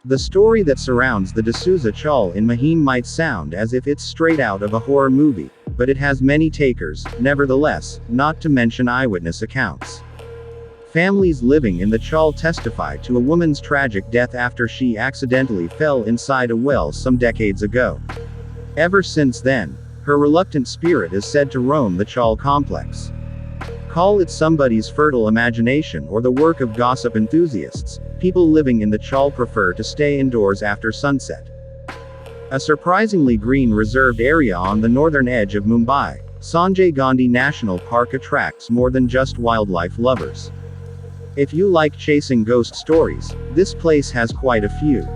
The story that surrounds the D'Souza Chawl in Mahim might sound as if it's straight out of a horror movie, but it has many takers, nevertheless, not to mention eyewitness accounts. Families living in the Chawl testify to a woman's tragic death after she accidentally fell inside a well some decades ago. Ever since then, her reluctant spirit is said to roam the Chawl complex. Call it somebody's fertile imagination or the work of gossip enthusiasts, people living in the Chawl prefer to stay indoors after sunset. A surprisingly green reserved area on the northern edge of Mumbai, Sanjay Gandhi National Park attracts more than just wildlife lovers. If you like chasing ghost stories, this place has quite a few.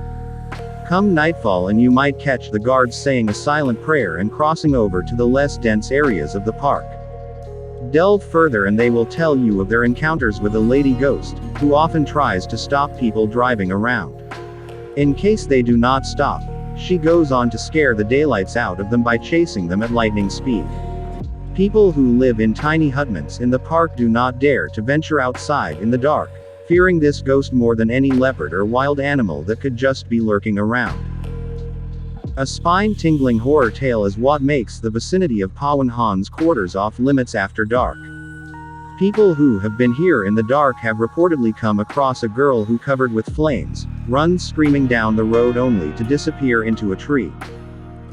Come nightfall and you might catch the guards saying a silent prayer and crossing over to the less dense areas of the park. Delve further and they will tell you of their encounters with a lady ghost, who often tries to stop people driving around. In case they do not stop, she goes on to scare the daylights out of them by chasing them at lightning speed. People who live in tiny hutments in the park do not dare to venture outside in the dark, fearing this ghost more than any leopard or wild animal that could just be lurking around. A spine-tingling horror tale is what makes the vicinity of Pawan Han's quarters off limits after dark. People who have been here in the dark have reportedly come across a girl who, covered with flames, runs screaming down the road only to disappear into a tree.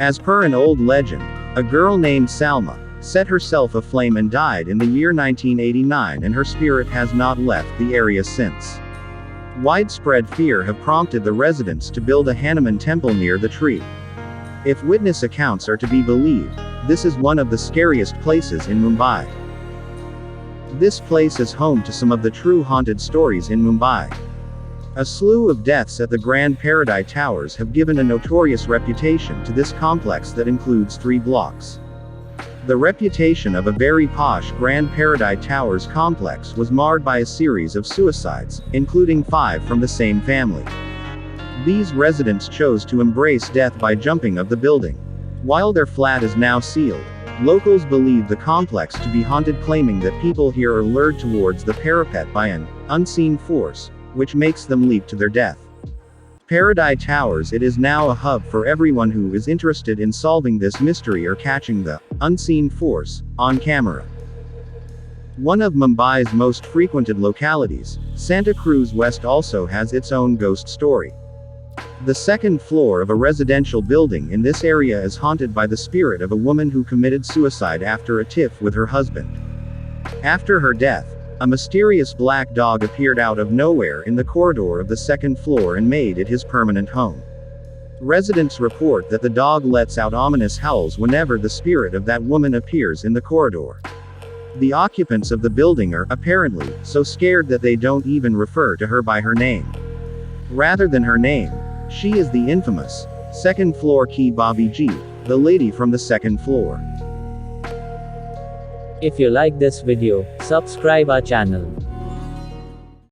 As per an old legend, a girl named Salma set herself aflame and died in the year 1989, and her spirit has not left the area since. Widespread fear have prompted the residents to build a Hanuman temple near the tree. If witness accounts are to be believed, this is one of the scariest places in Mumbai. This place is home to some of the true haunted stories in Mumbai. A slew of deaths at the Grand Paradise Towers have given a notorious reputation to this complex that includes 3 blocks. The reputation of a very posh Grand Paradise Towers complex was marred by a series of suicides, including 5 from the same family. These residents chose to embrace death by jumping of the building. While their flat is now sealed, locals believe the complex to be haunted, claiming that people here are lured towards the parapet by an unseen force, which makes them leap to their death. Paradise Towers, it is now a hub for everyone who is interested in solving this mystery or catching the unseen force on camera. One of Mumbai's most frequented localities, Santa Cruz West, also has its own ghost story. The second floor of a residential building in this area is haunted by the spirit of a woman who committed suicide after a tiff with her husband. After her death, a mysterious black dog appeared out of nowhere in the corridor of the second floor and made it his permanent home. Residents report that the dog lets out ominous howls whenever the spirit of that woman appears in the corridor. The occupants of the building are, apparently, so scared that they don't even refer to her by her name. Rather than her name, she is the infamous second floor Ki Bobby G, the lady from the second floor. If you like this video, subscribe our channel.